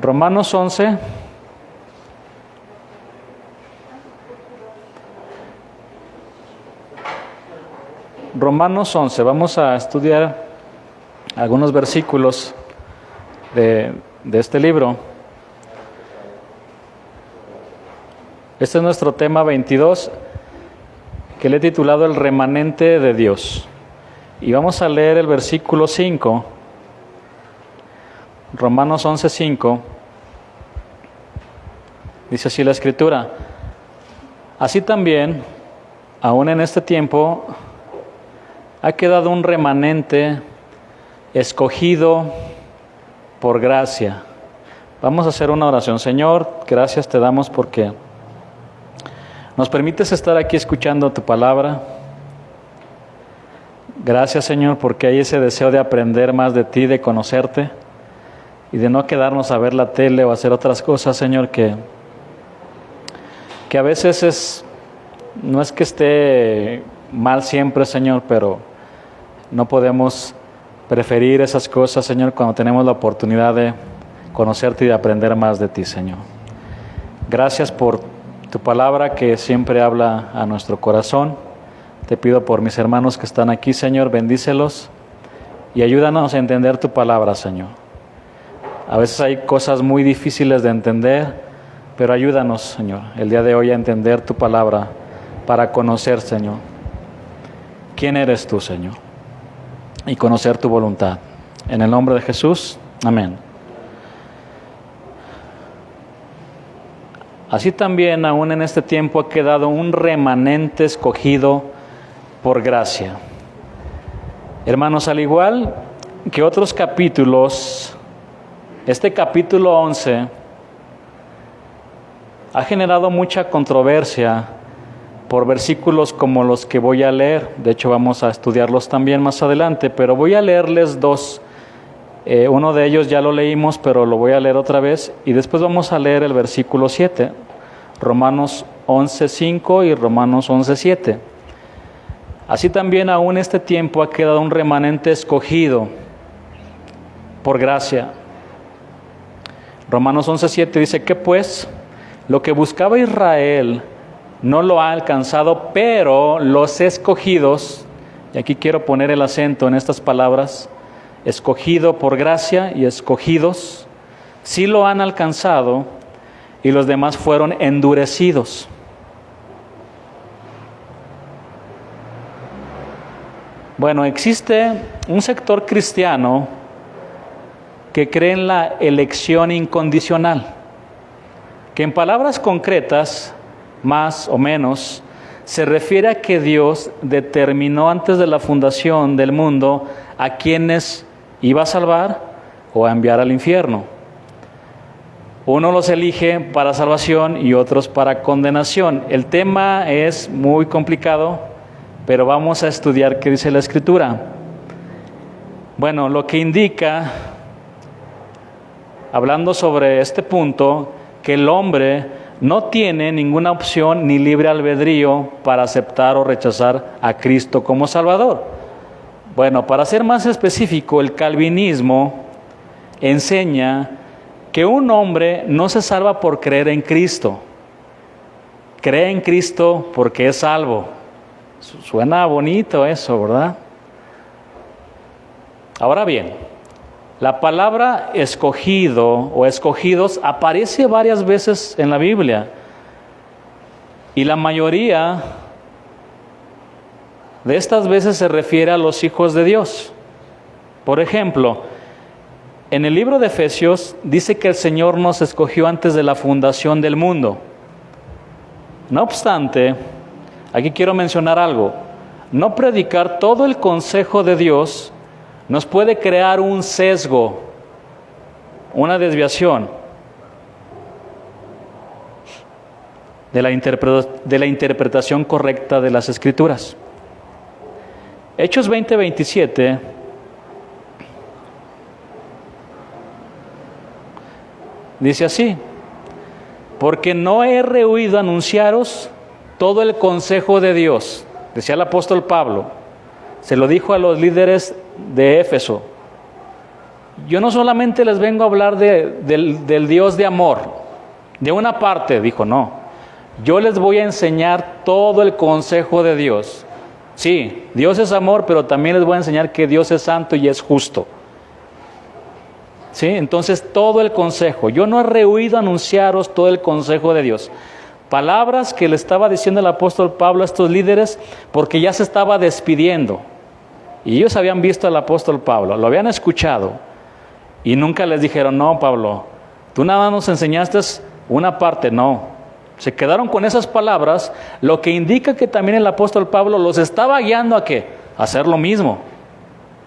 Romanos 11. Romanos 11. Vamos a estudiar algunos versículos de este libro. Este es nuestro tema 22, que le he titulado El remanente de Dios. Y vamos a leer el versículo 5, Romanos 11, 5. Dice así la Escritura: así también, aún en este tiempo, ha quedado un remanente escogido por gracia. Vamos a hacer una oración. Señor, gracias te damos porque nos permites estar aquí escuchando tu palabra. Gracias, Señor, porque hay ese deseo de aprender más de ti, de conocerte y de no quedarnos a ver la tele o hacer otras cosas, Señor, que a veces no es que esté mal siempre, Señor, pero no podemos preferir esas cosas, Señor, cuando tenemos la oportunidad de conocerte y de aprender más de ti, Señor. Gracias por tu palabra que siempre habla a nuestro corazón. Te pido por mis hermanos que están aquí, Señor, bendícelos y ayúdanos a entender tu palabra, Señor. A veces hay cosas muy difíciles de entender, pero ayúdanos, Señor, el día de hoy a entender tu palabra para conocer, Señor, quién eres tú, Señor, y conocer tu voluntad. En el nombre de Jesús, amén. Así también, aún en este tiempo, ha quedado un remanente escogido por gracia. Hermanos, al igual que otros capítulos, este capítulo 11 ha generado mucha controversia por versículos como los que voy a leer. De hecho, vamos a estudiarlos también más adelante, pero voy a leerles dos. Uno de ellos ya lo leímos, pero lo voy a leer otra vez. Y después vamos a leer el versículo 7, Romanos 11:5 y Romanos 11:7. Así también aún este tiempo ha quedado un remanente escogido por gracia. Romanos 11:7 dice: ¿qué pues? Lo que buscaba Israel no lo ha alcanzado, pero los escogidos, y aquí quiero poner el acento en estas palabras, escogido por gracia y escogidos, sí lo han alcanzado, y los demás fueron endurecidos. Bueno, existe un sector cristiano que cree en la elección incondicional, que en palabras concretas, más o menos, se refiere a que Dios determinó antes de la fundación del mundo a quienes iba a salvar o a enviar al infierno. Uno los elige para salvación y otros para condenación. El tema es muy complicado, pero vamos a estudiar qué dice la Escritura. Bueno, lo que indica, hablando sobre este punto, que el hombre no tiene ninguna opción ni libre albedrío para aceptar o rechazar a Cristo como Salvador. Bueno, para ser más específico, el calvinismo enseña que un hombre no se salva por creer en Cristo. Cree en Cristo porque es salvo. Suena bonito eso, ¿verdad? Ahora bien, la palabra escogido o escogidos aparece varias veces en la Biblia y la mayoría de estas veces se refiere a los hijos de Dios. Por ejemplo, en el libro de Efesios dice que el Señor nos escogió antes de la fundación del mundo. No obstante, aquí quiero mencionar algo. No predicar todo el consejo de Dios nos puede crear un sesgo, una desviación de la interpretación correcta de las Escrituras. Hechos 20:27 dice así: porque no he rehuido anunciaros todo el consejo de Dios. Decía el apóstol Pablo, se lo dijo a los líderes de Éfeso. yo no solamente les vengo a hablar del Dios de amor, de una parte, dijo, no, yo les voy a enseñar todo el consejo de Dios. Sí, Dios es amor, pero también les voy a enseñar que Dios es santo y es justo. ¿Sí? Entonces todo el consejo, yo no he rehuido anunciaros todo el consejo de Dios. Palabras que le estaba diciendo el apóstol Pablo a estos líderes porque ya se estaba despidiendo. Y ellos habían visto al apóstol Pablo, lo habían escuchado. Y nunca les dijeron, no, Pablo, tú nada más nos enseñaste una parte, no. Se quedaron con esas palabras, lo que indica que también el apóstol Pablo los estaba guiando a ¿qué? A hacer lo mismo.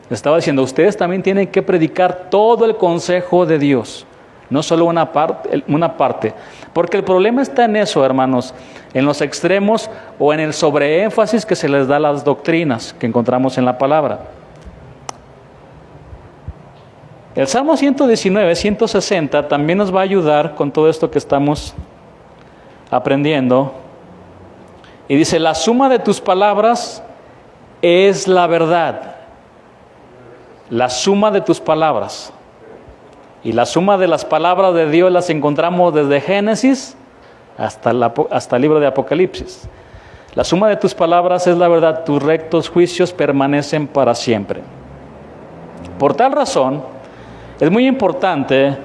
Estaba diciendo, ustedes también tienen que predicar todo el consejo de Dios, no solo una parte. Porque el problema está en eso, hermanos, en los extremos o en el sobreénfasis que se les da a las doctrinas que encontramos en la palabra. El Salmo 119, 160 también nos va a ayudar con todo esto que estamos aprendiendo. Y dice, la suma de tus palabras es la verdad. La suma de tus palabras. Y la suma de las palabras de Dios las encontramos desde Génesis hasta el libro de Apocalipsis. La suma de tus palabras es la verdad, tus rectos juicios permanecen para siempre. Por tal razón, es muy importante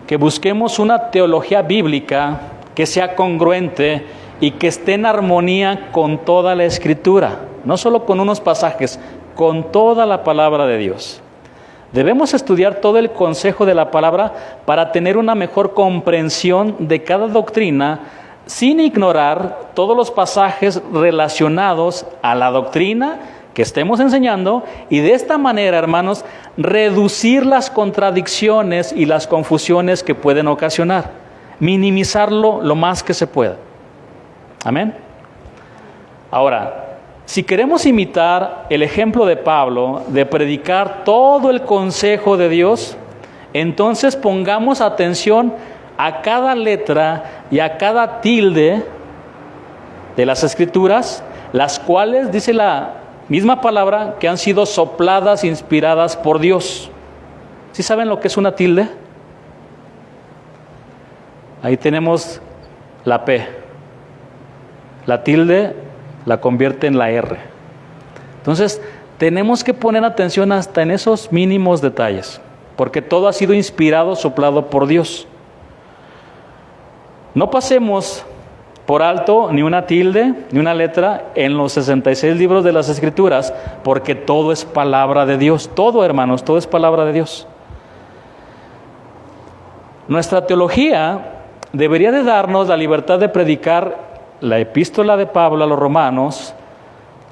que busquemos una teología bíblica que sea congruente y que esté en armonía con toda la Escritura, no solo con unos pasajes, con toda la palabra de Dios. Debemos estudiar todo el consejo de la palabra para tener una mejor comprensión de cada doctrina, sin ignorar todos los pasajes relacionados a la doctrina que estemos enseñando, y de esta manera, hermanos, reducir las contradicciones y las confusiones que pueden ocasionar, minimizarlo lo más que se pueda. Amén. Ahora, si queremos imitar el ejemplo de Pablo de predicar todo el consejo de Dios, entonces pongamos atención a cada letra y a cada tilde de las Escrituras, las cuales, dice la misma palabra, que han sido sopladas, inspiradas por Dios. ¿Sí saben lo que es una tilde? Ahí tenemos la P. La tilde la convierte en la R. Entonces, tenemos que poner atención hasta en esos mínimos detalles, porque todo ha sido inspirado, soplado por Dios. No pasemos por alto ni una tilde, ni una letra en los 66 libros de las Escrituras, porque todo es palabra de Dios. Todo, hermanos, todo es palabra de Dios. Nuestra teología debería de darnos la libertad de predicar la epístola de Pablo a los romanos,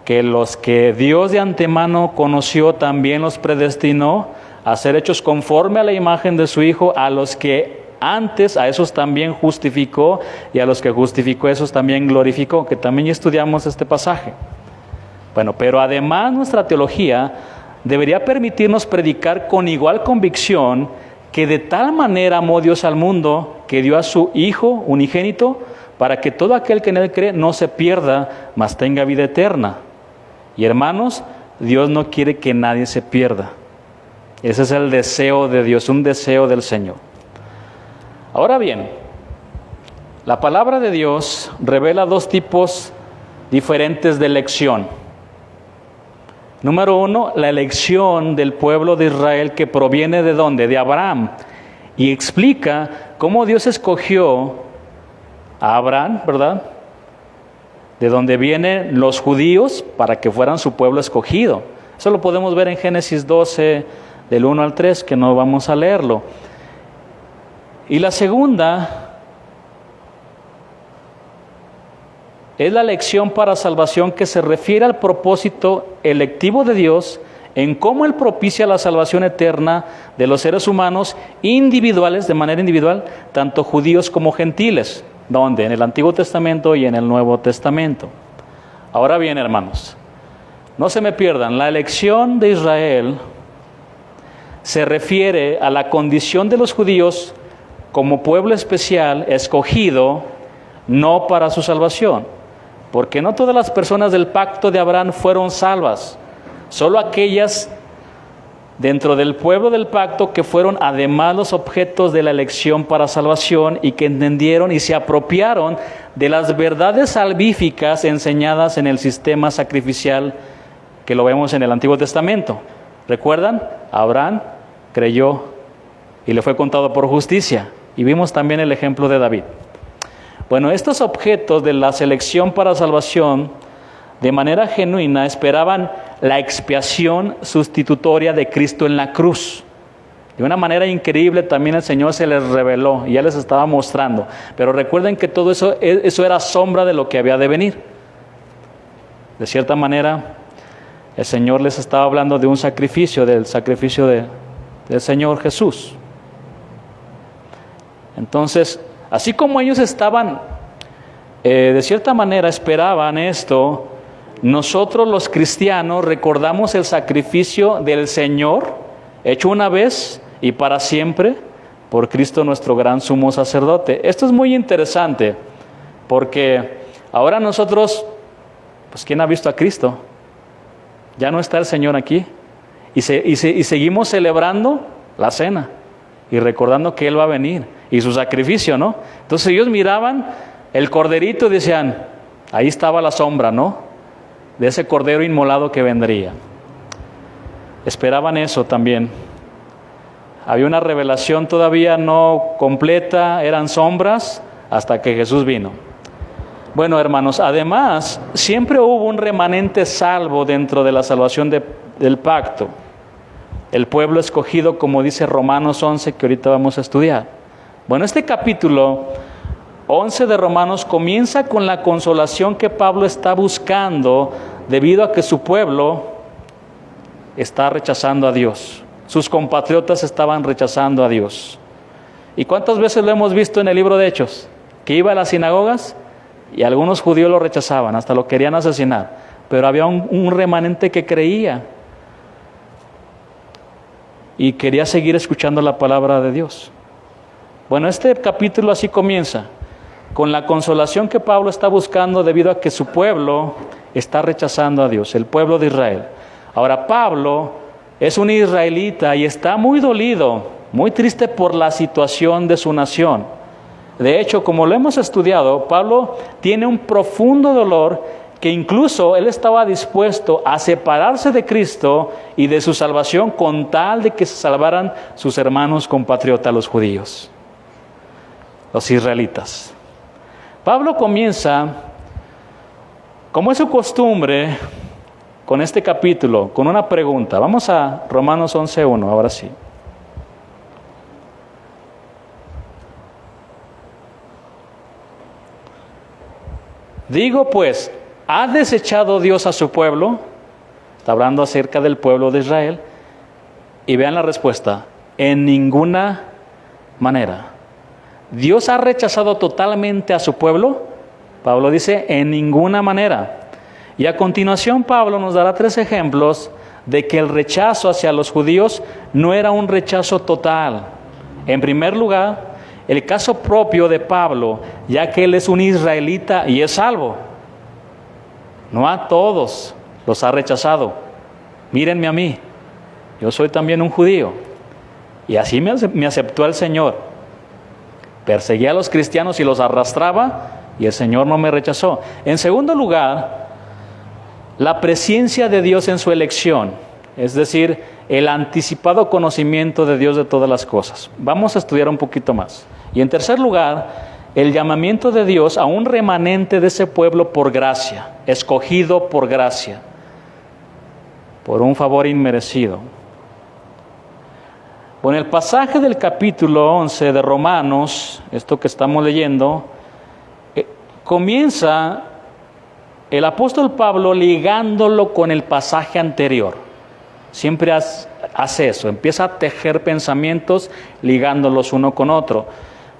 que los que Dios de antemano conoció también los predestinó a ser hechos conforme a la imagen de su Hijo, a los que antes a esos también justificó, y a los que justificó esos también glorificó, que también ya estudiamos este pasaje. Bueno, pero además nuestra teología debería permitirnos predicar con igual convicción que de tal manera amó Dios al mundo, que dio a su Hijo unigénito, para que todo aquel que en Él cree no se pierda, mas tenga vida eterna. Y hermanos, Dios no quiere que nadie se pierda. Ese es el deseo de Dios, un deseo del Señor. Ahora bien, la palabra de Dios revela dos tipos diferentes de elección. Número uno, la elección del pueblo de Israel, que proviene ¿de dónde? De Abraham. Y explica cómo Dios escogió a Abraham, ¿verdad? De donde vienen los judíos para que fueran su pueblo escogido. Eso lo podemos ver en Génesis 12, del 1 al 3, que no vamos a leerlo. Y la segunda es la elección para salvación, que se refiere al propósito electivo de Dios en cómo Él propicia la salvación eterna de los seres humanos individuales, de manera individual, tanto judíos como gentiles. ¿Dónde? En el Antiguo Testamento y en el Nuevo Testamento. Ahora bien, hermanos, no se me pierdan, la elección de Israel se refiere a la condición de los judíos como pueblo especial, escogido, no para su salvación. Porque no todas las personas del pacto de Abraham fueron salvas, solo aquellas dentro del pueblo del pacto, que fueron además los objetos de la elección para salvación y que entendieron y se apropiaron de las verdades salvíficas enseñadas en el sistema sacrificial que lo vemos en el Antiguo Testamento. ¿Recuerdan? Abraham creyó y le fue contado por justicia. Y vimos también el ejemplo de David. Bueno, estos objetos de la selección para salvación, de manera genuina, esperaban la expiación sustitutoria de Cristo en la cruz. De una manera increíble también el Señor se les reveló y ya les estaba mostrando. Pero recuerden que todo eso era sombra de lo que había de venir. De cierta manera, el Señor les estaba hablando de un sacrificio, del sacrificio del Señor Jesús. Entonces, así como ellos estaban, de cierta manera esperaban esto, nosotros los cristianos recordamos el sacrificio del Señor, hecho una vez y para siempre, por Cristo nuestro gran sumo sacerdote. Esto es muy interesante, porque ahora nosotros, pues ¿quién ha visto a Cristo? Ya no está el Señor aquí, y seguimos celebrando la cena, y recordando que Él va a venir, y su sacrificio, ¿no? Entonces ellos miraban el corderito y decían, ahí estaba la sombra, ¿no? De ese cordero inmolado que vendría. Esperaban eso también. Había una revelación todavía no completa, eran sombras, hasta que Jesús vino. Bueno, hermanos, además, siempre hubo un remanente salvo dentro de la salvación del pacto. El pueblo escogido, como dice Romanos 11, que ahorita vamos a estudiar. Bueno, este capítulo 11 de Romanos comienza con la consolación que Pablo está buscando debido a que su pueblo está rechazando a Dios. Sus compatriotas estaban rechazando a Dios. ¿Y cuántas veces lo hemos visto en el libro de Hechos? Que iba a las sinagogas y algunos judíos lo rechazaban, hasta lo querían asesinar. Pero había un remanente que creía y quería seguir escuchando la palabra de Dios. Bueno, este capítulo así comienza, con la consolación que Pablo está buscando debido a que su pueblo está rechazando a Dios, el pueblo de Israel. Ahora, Pablo es un israelita y está muy dolido, muy triste por la situación de su nación. De hecho, como lo hemos estudiado, Pablo tiene un profundo dolor que incluso él estaba dispuesto a separarse de Cristo y de su salvación con tal de que se salvaran sus hermanos compatriotas, los judíos, los israelitas. Pablo comienza, como es su costumbre, con este capítulo, con una pregunta. Vamos a Romanos 11:1, ahora sí. Digo pues, ¿ha desechado Dios a su pueblo? Está hablando acerca del pueblo de Israel. Y vean la respuesta, en ninguna manera. ¿Dios ha rechazado totalmente a su pueblo? Pablo dice, en ninguna manera. Y a continuación Pablo nos dará 3 ejemplos de que el rechazo hacia los judíos no era un rechazo total. En primer lugar, el caso propio de Pablo, ya que él es un israelita y es salvo. No a todos los ha rechazado. Mírenme a mí, yo soy también un judío. Y así me aceptó el Señor. Perseguía a los cristianos y los arrastraba, y el Señor no me rechazó. En segundo lugar, la presencia de Dios en su elección, es decir, el anticipado conocimiento de Dios de todas las cosas. Vamos a estudiar un poquito más. Y en tercer lugar, el llamamiento de Dios a un remanente de ese pueblo por gracia, escogido por gracia, por un favor inmerecido. Bueno, el pasaje del capítulo 11 de Romanos, esto que estamos leyendo, comienza el apóstol Pablo ligándolo con el pasaje anterior. Siempre hace eso, empieza a tejer pensamientos ligándolos uno con otro.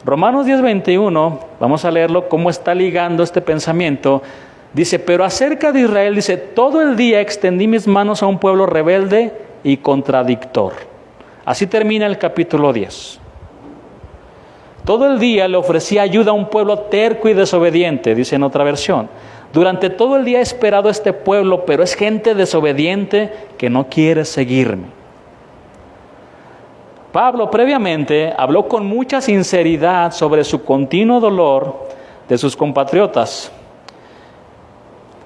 Romanos 10:21, vamos a leerlo, cómo está ligando este pensamiento. Dice, pero acerca de Israel, dice, todo el día extendí mis manos a un pueblo rebelde y contradictor. Así termina el capítulo 10. Todo el día le ofrecí ayuda a un pueblo terco y desobediente, dice en otra versión. Durante todo el día he esperado a este pueblo, pero es gente desobediente que no quiere seguirme. Pablo previamente habló con mucha sinceridad sobre su continuo dolor de sus compatriotas,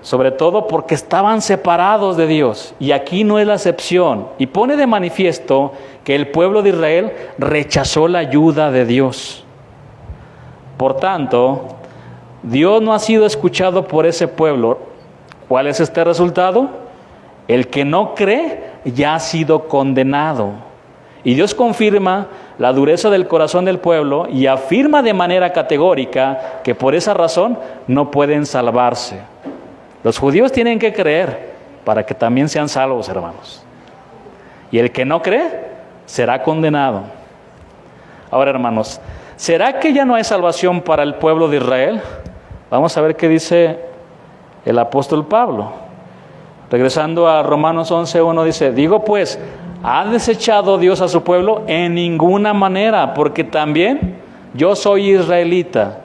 sobre todo porque estaban separados de Dios, y aquí no es la excepción, y pone de manifiesto que el pueblo de Israel rechazó la ayuda de Dios. Por tanto, Dios no ha sido escuchado por ese pueblo. ¿Cuál es este resultado? El que no cree ya ha sido condenado. Y Dios confirma la dureza del corazón del pueblo y afirma de manera categórica que por esa razón no pueden salvarse. Los judíos tienen que creer para que también sean salvos, hermanos. Y el que no cree será condenado. Ahora, hermanos, ¿será que ya no hay salvación para el pueblo de Israel? Vamos a ver qué dice el apóstol Pablo. Regresando a Romanos 11:1 dice, digo pues, ¿ha desechado Dios a su pueblo? En ninguna manera, porque también yo soy israelita,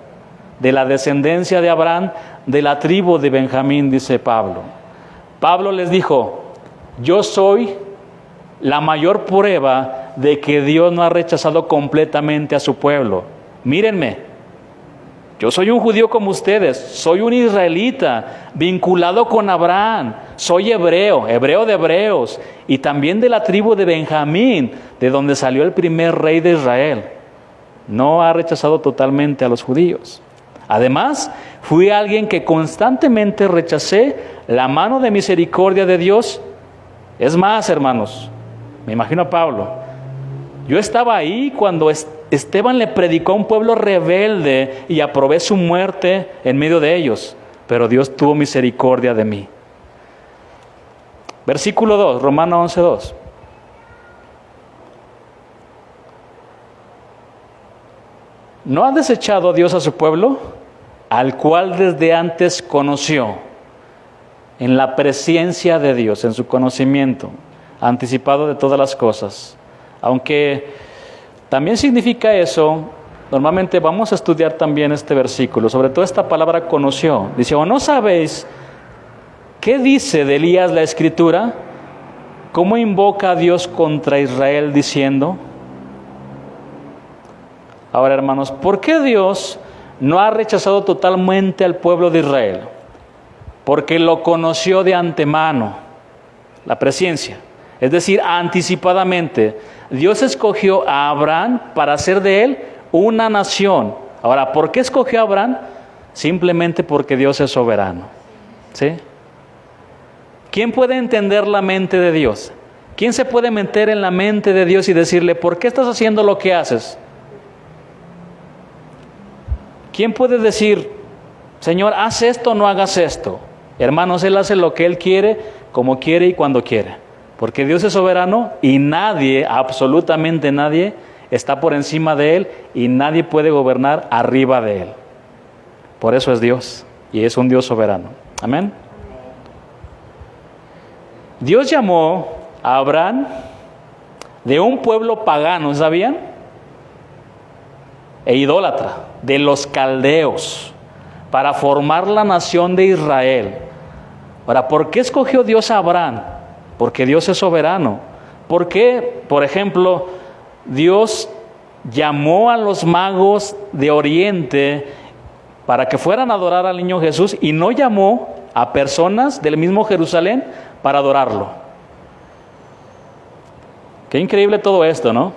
de la descendencia de Abraham, de la tribu de Benjamín, dice Pablo. Pablo les dijo, yo soy la mayor prueba de que Dios no ha rechazado completamente a su pueblo. Mírenme, yo soy un judío como ustedes, soy un israelita, vinculado con Abraham, soy hebreo, hebreo de hebreos, y también de la tribu de Benjamín, de donde salió el primer rey de Israel. No ha rechazado totalmente a los judíos. Además, fui alguien que constantemente rechacé la mano de misericordia de Dios. Es más, hermanos, me imagino a Pablo, yo estaba ahí cuando Esteban le predicó a un pueblo rebelde y aprobé su muerte en medio de ellos, pero Dios tuvo misericordia de mí. Versículo 2, Romanos 11:2. ¿No ha desechado Dios a su pueblo, al cual desde antes conoció, en la presencia de Dios, en su conocimiento, anticipado de todas las cosas? Aunque también significa eso, normalmente vamos a estudiar también este versículo, sobre todo esta palabra conoció. Dice, ¿o no sabéis qué dice de Elías la Escritura? ¿Cómo invoca a Dios contra Israel diciendo? Ahora, hermanos, ¿por qué Dios no ha rechazado totalmente al pueblo de Israel? Porque lo conoció de antemano, la presciencia. Es decir, anticipadamente, Dios escogió a Abraham para hacer de él una nación. Ahora, ¿por qué escogió a Abraham? Simplemente porque Dios es soberano. ¿Sí? ¿Quién puede entender la mente de Dios? ¿Quién se puede meter en la mente de Dios y decirle, ¿por qué estás haciendo lo que haces? ¿Quién puede decir, Señor, haz esto o no hagas esto? Hermanos, Él hace lo que Él quiere, como quiere y cuando quiere. Porque Dios es soberano y nadie, absolutamente nadie, está por encima de Él y nadie puede gobernar arriba de Él. Por eso es Dios y es un Dios soberano. Amén. Dios llamó a Abraham de un pueblo pagano, ¿sabían? E idólatra, de los caldeos, para formar la nación de Israel. Ahora, ¿por qué escogió Dios a Abraham? Porque Dios es soberano. ¿Por qué, por ejemplo, Dios llamó a los magos de Oriente para que fueran a adorar al niño Jesús y no llamó a personas del mismo Jerusalén para adorarlo? Qué increíble todo esto, ¿no?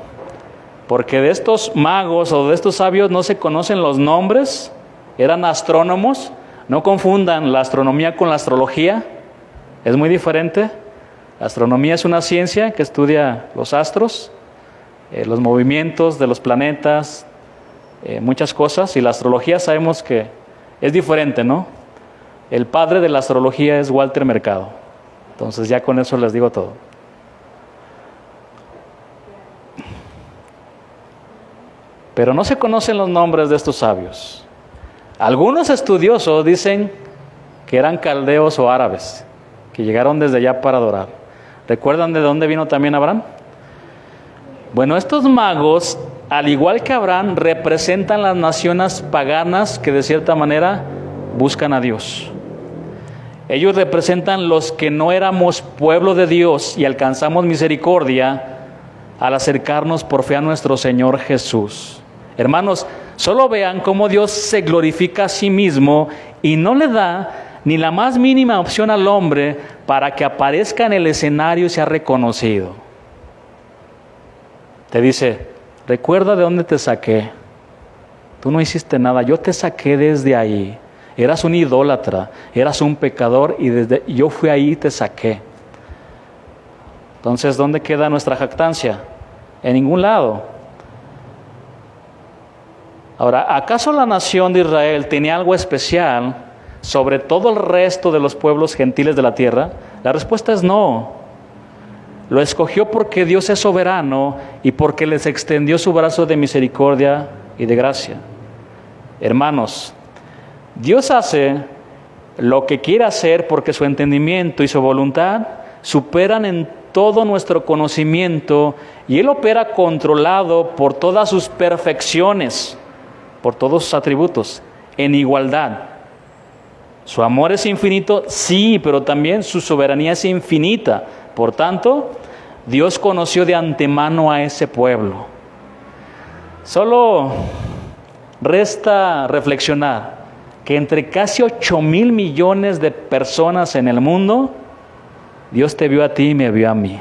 Porque de estos magos o de estos sabios no se conocen los nombres, eran astrónomos. No confundan la astronomía con la astrología, es muy diferente. La astronomía es una ciencia que estudia los astros, los movimientos de los planetas, muchas cosas, y la astrología sabemos que es diferente, ¿no? El padre de la astrología es Walter Mercado. Entonces ya con eso les digo todo. Pero no se conocen los nombres de estos sabios. Algunos estudiosos dicen que eran caldeos o árabes, que llegaron desde allá para adorar. ¿Recuerdan de dónde vino también Abraham? Bueno, estos magos, al igual que Abraham, representan las naciones paganas que de cierta manera buscan a Dios. Ellos representan los que no éramos pueblo de Dios y alcanzamos misericordia al acercarnos por fe a nuestro Señor Jesús. Hermanos, solo vean cómo Dios se glorifica a sí mismo y no le da ni la más mínima opción al hombre para que aparezca en el escenario y sea reconocido. Te dice, recuerda de dónde te saqué. Tú no hiciste nada, yo te saqué desde ahí. Eras un idólatra, eras un pecador y yo fui ahí y te saqué. Entonces, ¿dónde queda nuestra jactancia? En ningún lado. Ahora, ¿acaso la nación de Israel tenía algo especial sobre todo el resto de los pueblos gentiles de la tierra? La respuesta es no. Lo escogió porque Dios es soberano y porque les extendió su brazo de misericordia y de gracia. Hermanos, Dios hace lo que quiere hacer porque su entendimiento y su voluntad superan en todo nuestro conocimiento y Él opera controlado por todas sus perfecciones, por todos sus atributos, en igualdad. Su amor es infinito, sí, pero también su soberanía es infinita. Por tanto, Dios conoció de antemano a ese pueblo. Solo resta reflexionar que entre casi 8,000 millones de personas en el mundo, Dios te vio a ti y me vio a mí.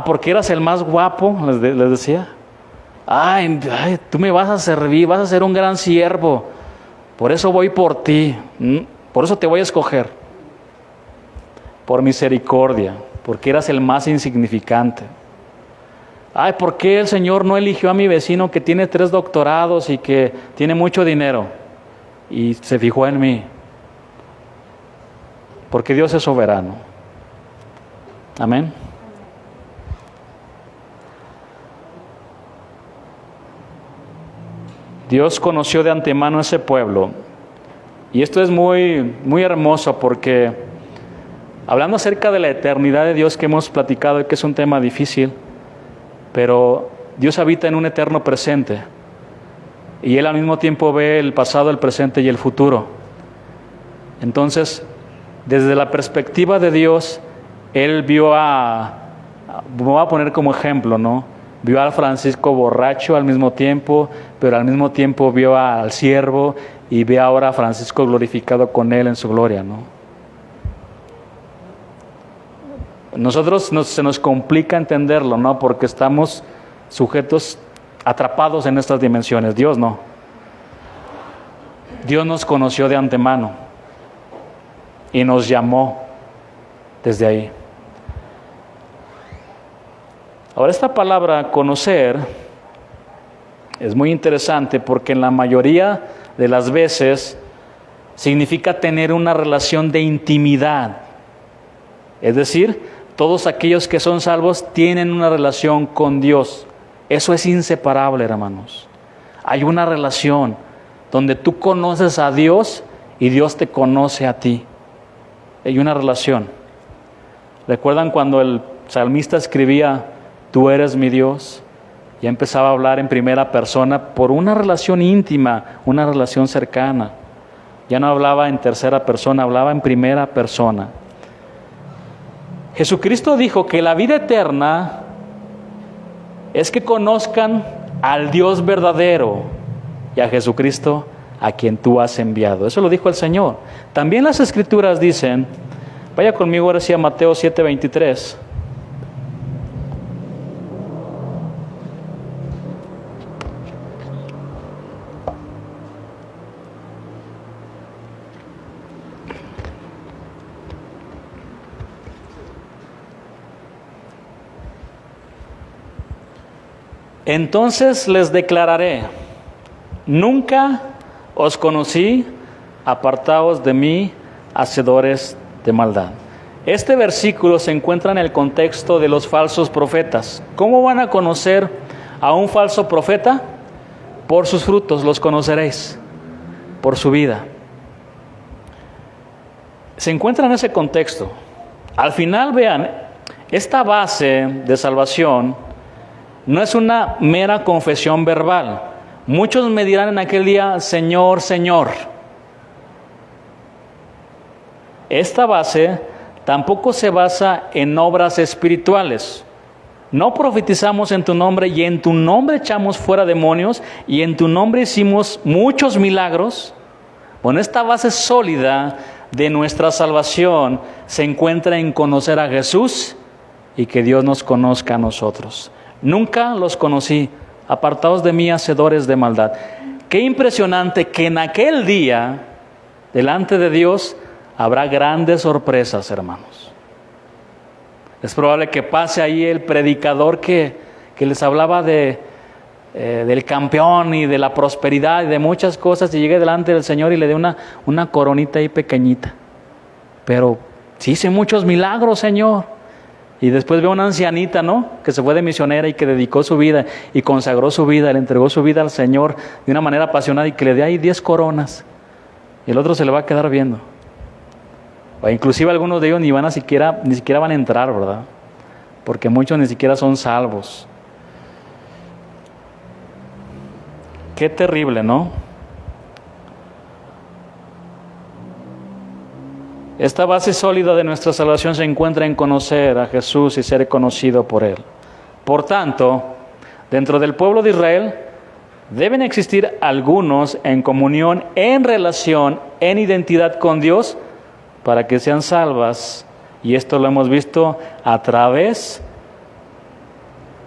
Porque eras el más guapo, les decía. Ay, tú me vas a servir, vas a ser un gran siervo. Por eso voy por ti, por eso te voy a escoger. Por misericordia, porque eras el más insignificante. ¿Por qué el Señor no eligió a mi vecino que tiene 3 doctorados y que tiene mucho dinero? Y se fijó en mí. Porque Dios es soberano. Amén. Dios conoció de antemano a ese pueblo. Y esto es muy, muy hermoso porque hablando acerca de la eternidad de Dios que hemos platicado y que es un tema difícil, pero Dios habita en un eterno presente y Él al mismo tiempo ve el pasado, el presente y el futuro. Entonces, desde la perspectiva de Dios, Él vio me voy a poner como ejemplo, ¿no? Vio al Francisco borracho al mismo tiempo, pero al mismo tiempo vio al siervo y ve ahora a Francisco glorificado con Él en su gloria, ¿no? Nosotros se nos complica entenderlo, ¿no? Porque estamos sujetos, atrapados en estas dimensiones. Dios no. Dios nos conoció de antemano y nos llamó desde ahí. Ahora, esta palabra conocer es muy interesante porque en la mayoría de las veces significa tener una relación de intimidad. Es decir, todos aquellos que son salvos tienen una relación con Dios. Eso es inseparable, hermanos. Hay una relación donde tú conoces a Dios y Dios te conoce a ti. Hay una relación. ¿Recuerdan cuando el salmista escribía, tú eres mi Dios? Ya empezaba a hablar en primera persona por una relación íntima, una relación cercana. Ya no hablaba en tercera persona, hablaba en primera persona. Jesucristo dijo que la vida eterna es que conozcan al Dios verdadero y a Jesucristo a quien tú has enviado. Eso lo dijo el Señor. También las Escrituras dicen, vaya conmigo ahora sí a Mateo 7:23. Entonces les declararé, nunca os conocí, apartaos de mí, hacedores de maldad. Este versículo se encuentra en el contexto de los falsos profetas. ¿Cómo van a conocer a un falso profeta? Por sus frutos los conoceréis, por su vida. Se encuentra en ese contexto. Al final, vean, esta base de salvación no es una mera confesión verbal. Muchos me dirán en aquel día, Señor, Señor. Esta base tampoco se basa en obras espirituales. No profetizamos en tu nombre y en tu nombre echamos fuera demonios y en tu nombre hicimos muchos milagros. Bueno, esta base sólida de nuestra salvación se encuentra en conocer a Jesús y que Dios nos conozca a nosotros. Nunca los conocí, apartados de mí, hacedores de maldad. Qué impresionante que en aquel día, delante de Dios, habrá grandes sorpresas, hermanos. Es probable que pase ahí el predicador que les hablaba del campeón y de la prosperidad y de muchas cosas, y llegue delante del Señor y le dé una coronita ahí pequeñita. Pero sí hice muchos milagros, Señor. Y después veo una ancianita, ¿no?, que se fue de misionera y que dedicó su vida y consagró su vida, le entregó su vida al Señor de una manera apasionada y que le dé ahí 10 coronas. Y el otro se le va a quedar viendo. O inclusive algunos de ellos ni siquiera van a entrar, ¿verdad? Porque muchos ni siquiera son salvos. Qué terrible, ¿no? Esta base sólida de nuestra salvación se encuentra en conocer a Jesús y ser conocido por Él. Por tanto, dentro del pueblo de Israel deben existir algunos en comunión, en relación, en identidad con Dios, para que sean salvas. Y esto lo hemos visto a través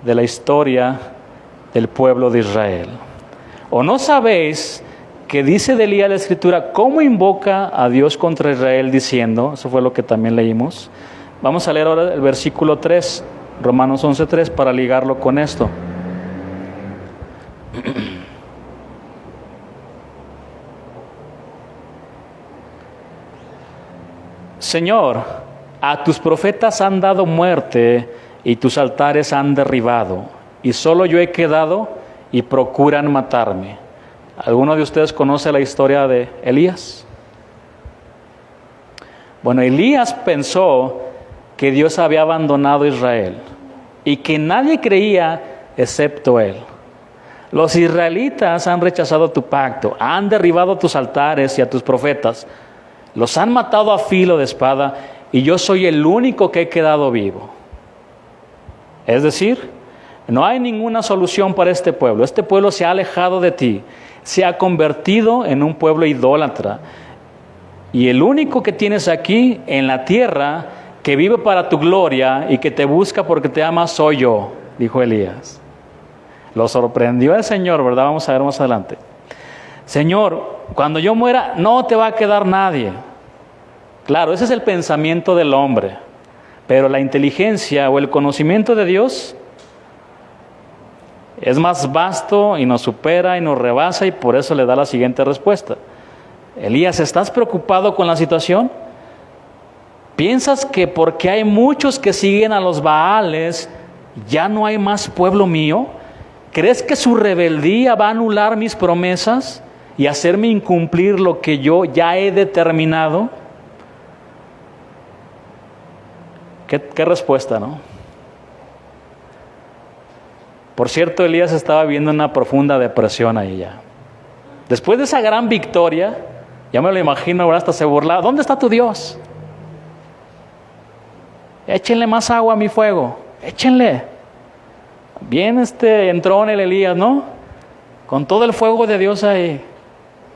de la historia del pueblo de Israel. ¿O no sabéis que dice de Elías la Escritura cómo invoca a Dios contra Israel diciendo? Eso fue lo que también leímos. Vamos a leer ahora el versículo 3, Romanos 11:3, para ligarlo con esto. Señor, a tus profetas han dado muerte y tus altares han derribado, y solo yo he quedado y procuran matarme. ¿Alguno de ustedes conoce la historia de Elías? Bueno, Elías pensó que Dios había abandonado a Israel y que nadie creía excepto él. Los israelitas han rechazado tu pacto, han derribado tus altares y a tus profetas, los han matado a filo de espada y yo soy el único que he quedado vivo. Es decir, no hay ninguna solución para este pueblo. Este pueblo se ha alejado de ti, se ha convertido en un pueblo idólatra. Y el único que tienes aquí en la tierra, que vive para tu gloria y que te busca porque te ama, soy yo, dijo Elías. Lo sorprendió el Señor, ¿verdad? Vamos a ver más adelante. Señor, cuando yo muera, no te va a quedar nadie. Claro, ese es el pensamiento del hombre. Pero la inteligencia o el conocimiento de Dios es más vasto y nos supera y nos rebasa, y por eso le da la siguiente respuesta. Elías, ¿estás preocupado con la situación? ¿Piensas que porque hay muchos que siguen a los Baales, ya no hay más pueblo mío? ¿Crees que su rebeldía va a anular mis promesas y hacerme incumplir lo que yo ya he determinado? ¿Qué respuesta, no? Por cierto, Elías estaba viviendo una profunda depresión ahí ya. Después de esa gran victoria, ya me lo imagino, ahora hasta se burlaba. ¿Dónde está tu Dios? Échenle más agua a mi fuego, échenle. Bien entró en el Elías, ¿no? Con todo el fuego de Dios ahí.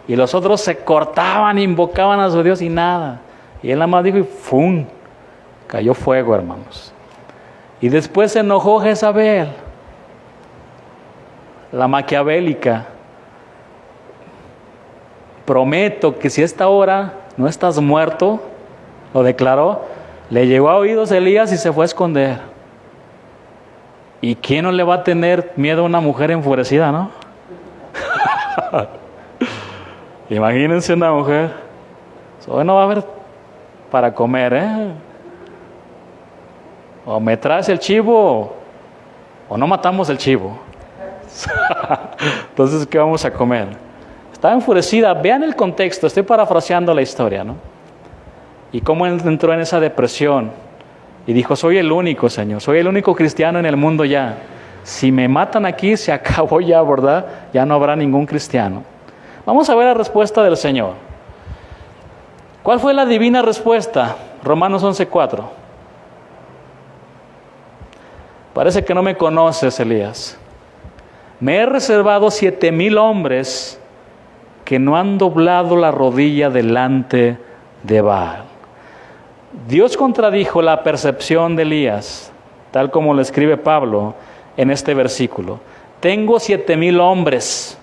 Y los otros se cortaban, invocaban a su Dios y nada. Y él nada más dijo y ¡fum! Cayó fuego, hermanos. Y después se enojó Jezabel, la maquiavélica. Prometo que si a esta hora no estás muerto, lo declaró. Le llegó a oídos Elías y se fue a esconder. ¿Y quién no le va a tener miedo a una mujer enfurecida, no? Imagínense una mujer. Hoy no va a haber para comer, ¿eh? O me traes el chivo o no matamos el chivo. Entonces, ¿qué vamos a comer? Estaba enfurecida. Vean el contexto, estoy parafraseando la historia, ¿no? Y cómo él entró en esa depresión y dijo, soy el único, Señor, soy el único cristiano en el mundo ya. Si me matan aquí, se acabó ya, ¿verdad? Ya no habrá ningún cristiano. Vamos a ver la respuesta del Señor. ¿Cuál fue la divina respuesta? Romanos 11:4. Parece que no me conoces, Elías. Me he reservado 7,000 hombres que no han doblado la rodilla delante de Baal. Dios contradijo la percepción de Elías, tal como lo escribe Pablo en este versículo. Tengo 7,000 hombres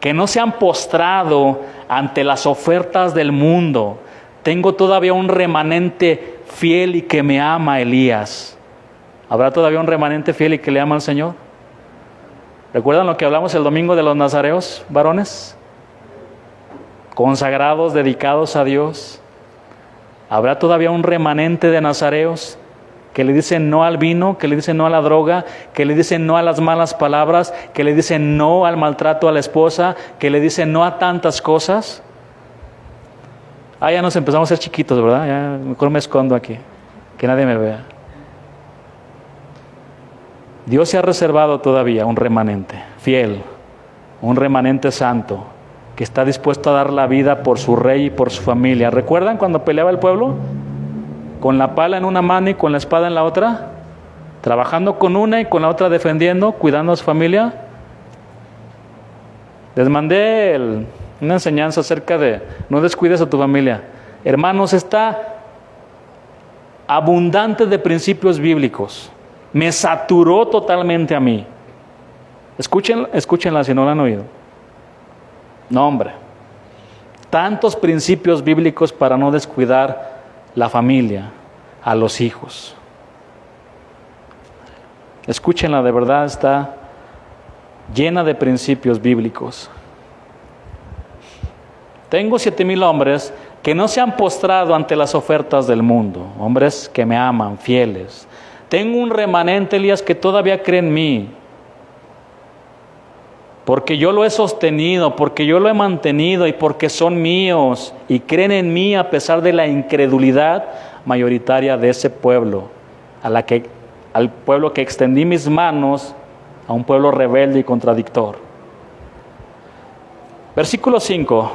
que no se han postrado ante las ofertas del mundo. Tengo todavía un remanente fiel y que me ama, Elías. ¿Habrá todavía un remanente fiel y que le ama al Señor? ¿Recuerdan lo que hablamos el domingo de los nazareos, varones? Consagrados, dedicados a Dios. ¿Habrá todavía un remanente de nazareos que le dicen no al vino, que le dicen no a la droga, que le dicen no a las malas palabras, que le dicen no al maltrato a la esposa, que le dicen no a tantas cosas? Ya nos empezamos a ser chiquitos, ¿verdad? Ya mejor me escondo aquí, que nadie me vea. Dios se ha reservado todavía un remanente fiel, un remanente santo, que está dispuesto a dar la vida por su rey y por su familia. ¿Recuerdan cuando peleaba el pueblo? Con la pala en una mano y con la espada en la otra, trabajando con una y con la otra defendiendo, cuidando a su familia. Les mandé una enseñanza acerca de no descuides a tu familia. Hermanos, está abundante de principios bíblicos. Me saturó totalmente a mí. Escúchenla si no la han oído. No, hombre. Tantos principios bíblicos para no descuidar la familia, a los hijos. Escúchenla, de verdad está llena de principios bíblicos. Tengo 7,000 hombres que no se han postrado ante las ofertas del mundo, hombres que me aman, fieles. Tengo un remanente, Elías, que todavía cree en mí, porque yo lo he sostenido, porque yo lo he mantenido y porque son míos y creen en mí a pesar de la incredulidad mayoritaria de ese pueblo, al pueblo que extendí mis manos, a un pueblo rebelde y contradictor. Versículo 5.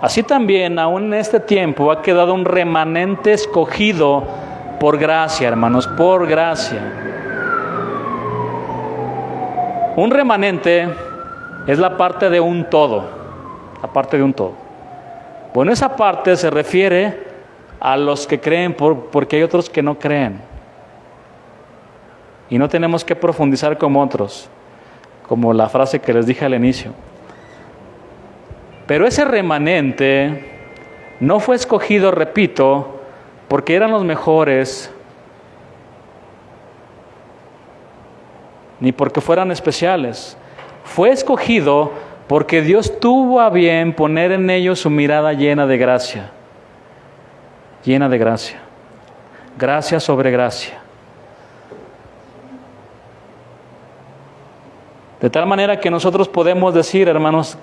Así también, aún en este tiempo, ha quedado un remanente escogido por gracia, hermanos, por gracia. Un remanente es la parte de un todo, la parte de un todo. Bueno, esa parte se refiere a los que creen porque hay otros que no creen. Y no tenemos que profundizar como otros, como la frase que les dije al inicio. Pero ese remanente no fue escogido, repito, porque eran los mejores, ni porque fueran especiales. Fue escogido porque Dios tuvo a bien poner en ellos su mirada llena de gracia. Llena de gracia. Gracia sobre gracia. De tal manera que nosotros podemos decir, hermanos,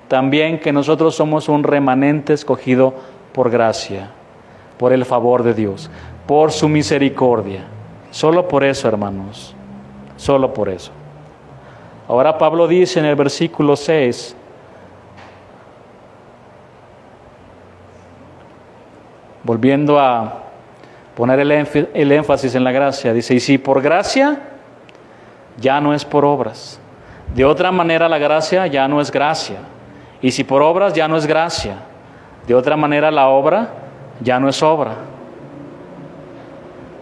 también que nosotros somos un remanente escogido por gracia, por el favor de Dios, por su misericordia. Solo por eso, hermanos, solo por eso. Ahora Pablo dice en el versículo 6, volviendo a poner el énfasis en la gracia, dice, y si por gracia, ya no es por obras. De otra manera la gracia ya no es gracia. Y si por obras, ya no es gracia. De otra manera la obra ya no es obra.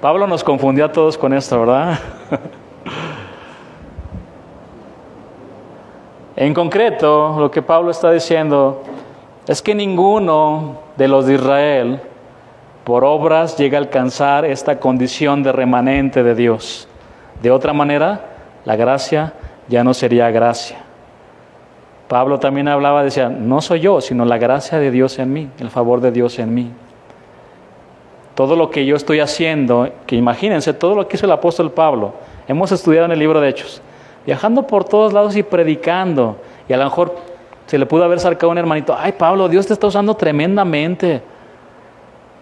Pablo nos confundió a todos con esto, ¿verdad? En concreto, lo que Pablo está diciendo es que ninguno de los de Israel por obras llega a alcanzar esta condición de remanente de Dios. De otra manera, la gracia ya no sería gracia. Pablo también hablaba, decía, no soy yo, sino la gracia de Dios en mí, el favor de Dios en mí. Todo lo que yo estoy haciendo, que imagínense, todo lo que hizo el apóstol Pablo, hemos estudiado en el libro de Hechos, viajando por todos lados y predicando, y a lo mejor se le pudo haber sacado un hermanito, ay Pablo, Dios te está usando tremendamente.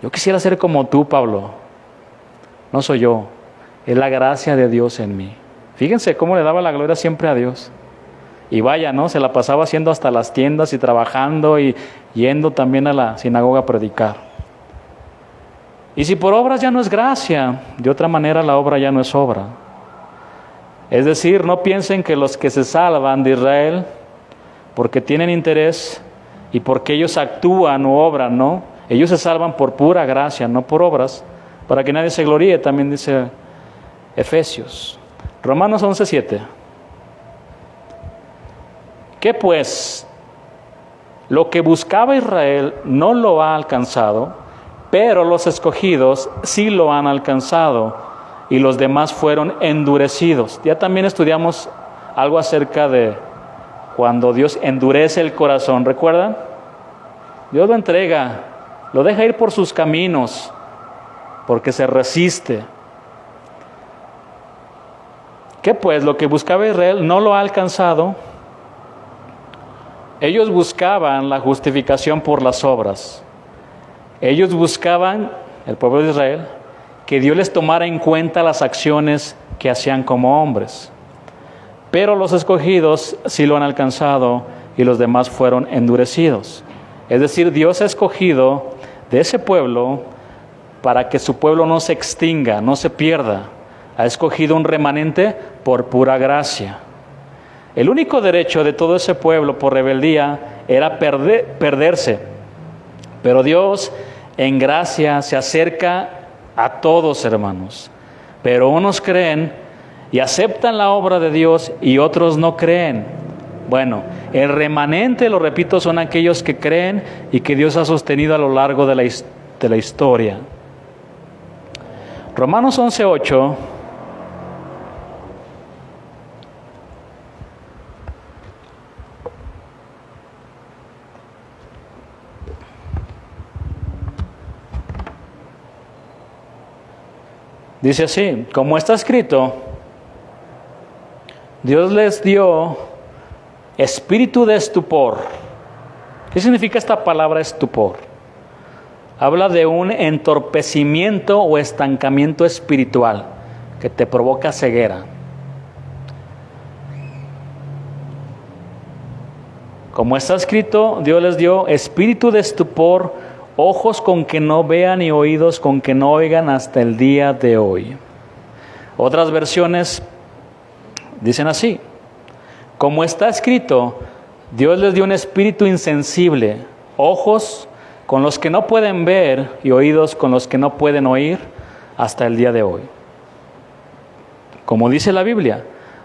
Yo quisiera ser como tú, Pablo. No soy yo, es la gracia de Dios en mí. Fíjense cómo le daba la gloria siempre a Dios. Y vaya, ¿no? Se la pasaba haciendo hasta las tiendas y trabajando y yendo también a la sinagoga a predicar. Y si por obras ya no es gracia, de otra manera la obra ya no es obra. Es decir, no piensen que los que se salvan de Israel, porque tienen interés y porque ellos actúan o obran, ¿no? Ellos se salvan por pura gracia, no por obras, para que nadie se gloríe, también dice Efesios. Romanos 11:7. ¿Qué pues? Lo que buscaba Israel no lo ha alcanzado, pero los escogidos sí lo han alcanzado y los demás fueron endurecidos. Ya también estudiamos algo acerca de cuando Dios endurece el corazón, ¿recuerdan? Dios lo entrega, lo deja ir por sus caminos, porque se resiste. ¿Qué pues? Lo que buscaba Israel no lo ha alcanzado. Ellos buscaban la justificación por las obras. Ellos buscaban, el pueblo de Israel, que Dios les tomara en cuenta las acciones que hacían como hombres. Pero los escogidos sí lo han alcanzado y los demás fueron endurecidos. Es decir, Dios ha escogido de ese pueblo para que su pueblo no se extinga, no se pierda. Ha escogido un remanente por pura gracia. El único derecho de todo ese pueblo por rebeldía era perderse. Pero Dios en gracia se acerca a todos, hermanos. Pero unos creen y aceptan la obra de Dios y otros no creen. Bueno, el remanente, lo repito, son aquellos que creen y que Dios ha sostenido a lo largo de la historia. Romanos 11:8. Dice así, como está escrito, Dios les dio espíritu de estupor. ¿Qué significa esta palabra estupor? Habla de un entorpecimiento o estancamiento espiritual que te provoca ceguera. Como está escrito, Dios les dio espíritu de estupor, ojos con que no vean y oídos con que no oigan hasta el día de hoy. Otras versiones dicen así, como está escrito, Dios les dio un espíritu insensible, ojos con los que no pueden ver y oídos con los que no pueden oír hasta el día de hoy. Como dice la Biblia,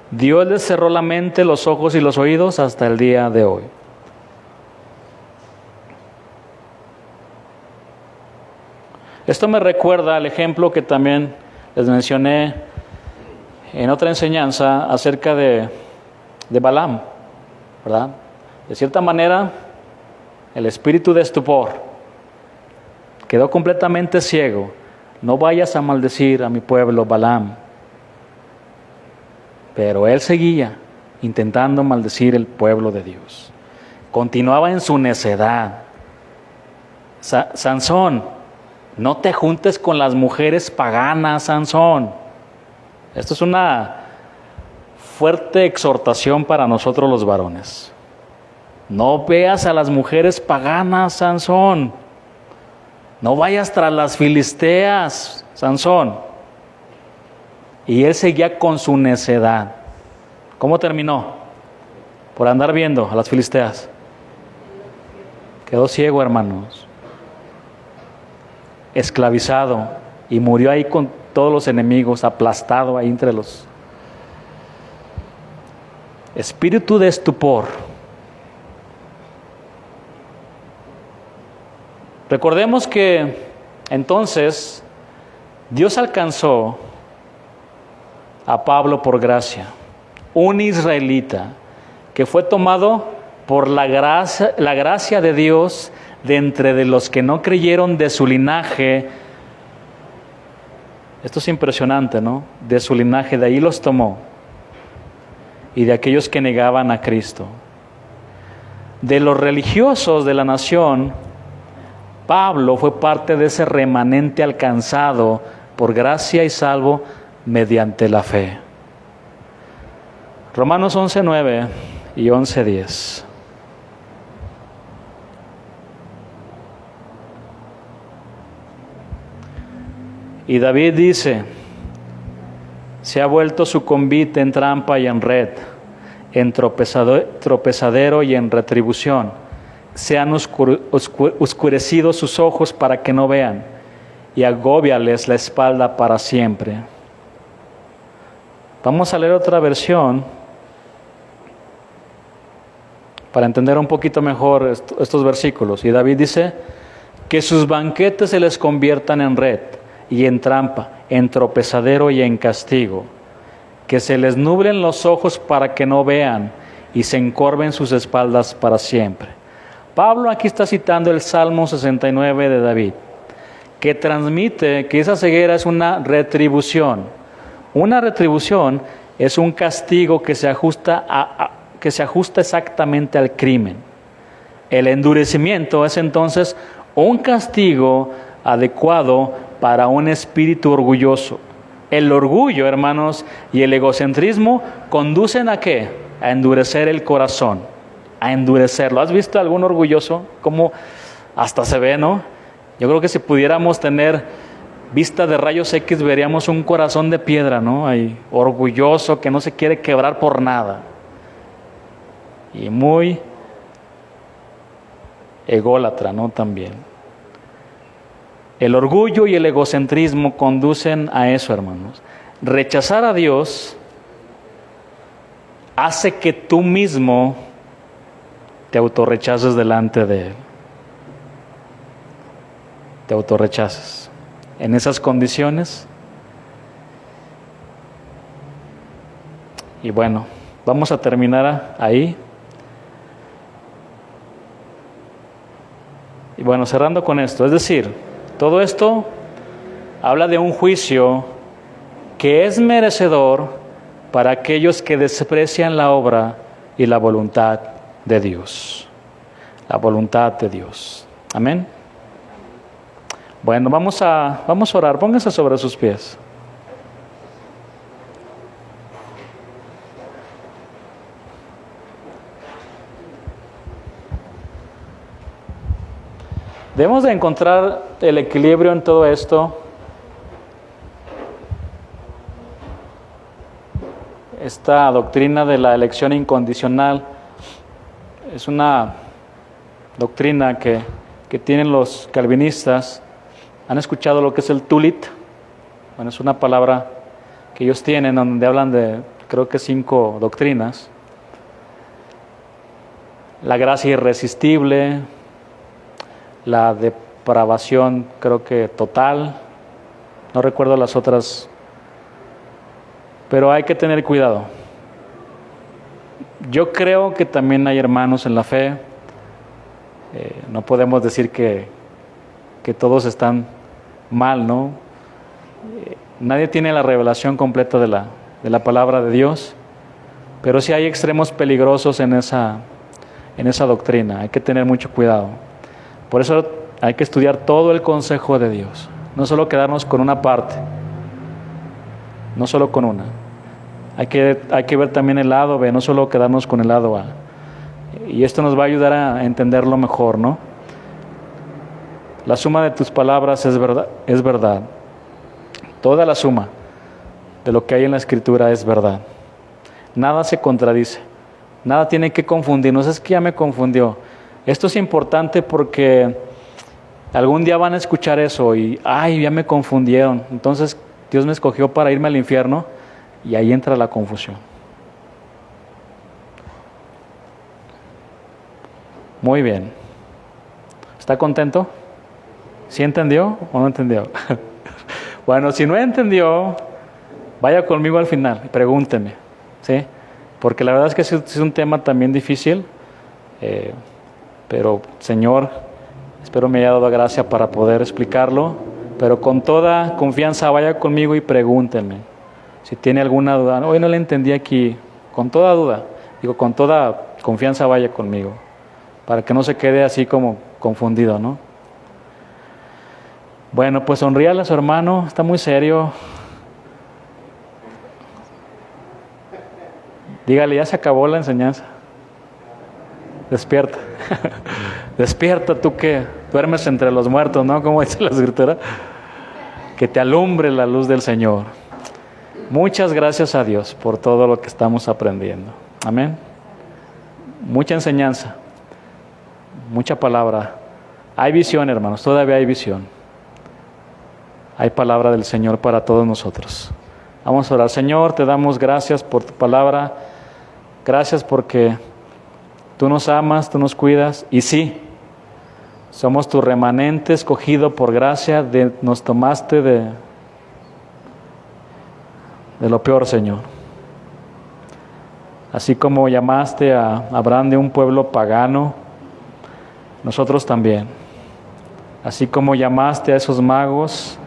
Dios les cerró la mente, los ojos y los oídos hasta el día de hoy. Esto me recuerda al ejemplo que también les mencioné en otra enseñanza acerca de Balaam, ¿verdad? De cierta manera, el espíritu de estupor quedó completamente ciego. No vayas a maldecir a mi pueblo, Balaam. Pero él seguía intentando maldecir el pueblo de Dios. Continuaba en su necedad. Sansón, no te juntes con las mujeres paganas, Sansón. Esto es una fuerte exhortación para nosotros los varones. No veas a las mujeres paganas, Sansón. No vayas tras las filisteas, Sansón. Y él seguía con su necedad. ¿Cómo terminó? Por andar viendo a las filisteas. Quedó ciego, hermanos. Esclavizado. Y murió ahí con todos los enemigos, aplastado ahí entre los. Espíritu de estupor. Recordemos que entonces Dios alcanzó a Pablo por gracia, un israelita que fue tomado por la gracia de Dios de entre de los que no creyeron de su linaje. Esto es impresionante, ¿no? De su linaje, de ahí los tomó. Y de aquellos que negaban a Cristo. De los religiosos de la nación, Pablo fue parte de ese remanente alcanzado por gracia y salvo mediante la fe. Romanos 11:9 y 11:10. Y David dice, se ha vuelto su convite en trampa y en red, en tropezadero y en retribución. Se han oscurecido sus ojos para que no vean, y agóbiales la espalda para siempre. Vamos a leer otra versión para entender un poquito mejor estos versículos. Y David dice, que sus banquetes se les conviertan en red y en trampa, en tropezadero y en castigo. Que se les nublen los ojos para que no vean y se encorven sus espaldas para siempre. Pablo aquí está citando el Salmo 69 de David, que transmite que esa ceguera es una retribución. Una retribución es un castigo que se ajusta exactamente al crimen. El endurecimiento es entonces un castigo adecuado para un espíritu orgulloso. El orgullo, hermanos, y el egocentrismo conducen ¿a qué? A endurecer el corazón, a endurecerlo. ¿Has visto algún orgulloso? Como hasta se ve, ¿no? Yo creo que si pudiéramos tener vista de rayos X, veríamos un corazón de piedra, ¿no? Ahí, orgulloso, que no se quiere quebrar por nada. Y muy ególatra, ¿no? También. El orgullo y el egocentrismo conducen a eso, hermanos. Rechazar a Dios hace que tú mismo te autorrechaces delante de Él. Te autorrechaces. En esas condiciones. Y bueno, vamos a terminar ahí. Y bueno, cerrando con esto, es decir, todo esto habla de un juicio que es merecedor para aquellos que desprecian la obra y la voluntad de Dios. La voluntad de Dios. Amén. Bueno, vamos a orar. Pónganse sobre sus pies. Debemos de encontrar el equilibrio en todo esto. Esta doctrina de la elección incondicional es una doctrina que tienen los calvinistas. ¿Han escuchado lo que es el tulit? Bueno, es una palabra que ellos tienen donde hablan de, creo que 5 doctrinas. La gracia irresistible, la depravación creo que total, no recuerdo las otras, pero hay que tener cuidado. Yo creo que también hay hermanos en la fe, no podemos decir que todos están mal, ¿no? Nadie tiene la revelación completa de la palabra de Dios, pero sí hay extremos peligrosos en esa doctrina, hay que tener mucho cuidado. Por eso hay que estudiar todo el consejo de Dios, no solo quedarnos con una parte, no solo con una. Hay que ver también el lado B, no solo quedarnos con el lado A. Y esto nos va a ayudar a entenderlo mejor, ¿no? La suma de tus palabras es verdad. Toda la suma de lo que hay en la Escritura es verdad. Nada se contradice, nada tiene que confundirnos. Es que ya me confundió. Esto es importante porque algún día van a escuchar eso y, ay, ya me confundieron. Entonces Dios me escogió para irme al infierno y ahí entra la confusión. Muy bien. ¿Está contento? ¿Sí entendió o no entendió? Bueno, si no entendió, vaya conmigo al final y pregúnteme, ¿sí? Porque la verdad es que es un tema también difícil, pero Señor, espero me haya dado gracia para poder explicarlo, pero con toda confianza vaya conmigo y pregúntenme. Si tiene alguna duda, hoy no le entendí aquí, con toda duda, con toda confianza vaya conmigo, para que no se quede así como confundido, ¿no? Bueno, pues sonríale a su hermano, está muy serio. Dígale, ya se acabó la enseñanza. Despierta. Despierta tú que duermes entre los muertos, ¿no? Como dice la Escritura. Que te alumbre la luz del Señor. Muchas gracias a Dios por todo lo que estamos aprendiendo. Amén. Mucha enseñanza. Mucha palabra. Hay visión, hermanos. Todavía hay visión. Hay palabra del Señor para todos nosotros. Vamos a orar. Señor, te damos gracias por tu palabra. Gracias porque tú nos amas, tú nos cuidas. Y sí, somos tu remanente escogido por gracia. Nos tomaste de lo peor, Señor. Así como llamaste a Abraham de un pueblo pagano, nosotros también. Así como llamaste a esos magos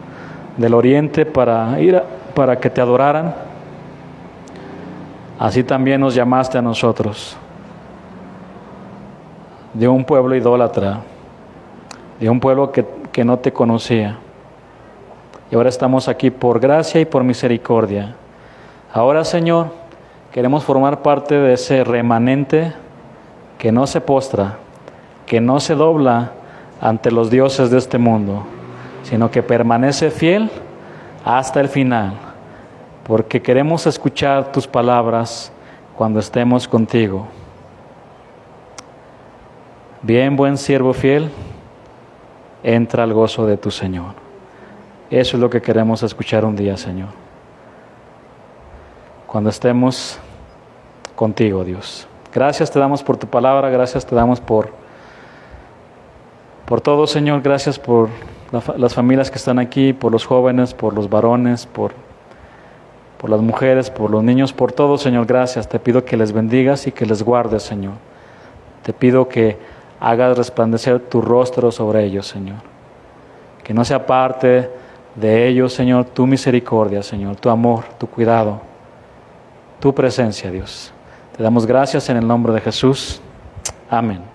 del oriente para que te adoraran, así también nos llamaste a nosotros, de un pueblo idólatra, de un pueblo que no te conocía. Y ahora estamos aquí por gracia y por misericordia. Ahora, Señor, queremos formar parte de ese remanente que no se postra, que no se dobla ante los dioses de este mundo, sino que permanece fiel hasta el final, porque queremos escuchar tus palabras cuando estemos contigo. Bien, buen siervo fiel, entra al gozo de tu Señor. Eso es lo que queremos escuchar un día, Señor. Cuando estemos contigo, Dios. Gracias te damos por tu palabra, gracias te damos por todo, Señor. Gracias por las familias que están aquí, por los jóvenes, por los varones, por las mujeres, por los niños, por todo, Señor. Gracias. Te pido que les bendigas y que les guardes, Señor. Te pido que hagas resplandecer tu rostro sobre ellos, Señor. Que no sea parte de ellos, Señor, tu misericordia, Señor, tu amor, tu cuidado, tu presencia, Dios. Te damos gracias en el nombre de Jesús. Amén.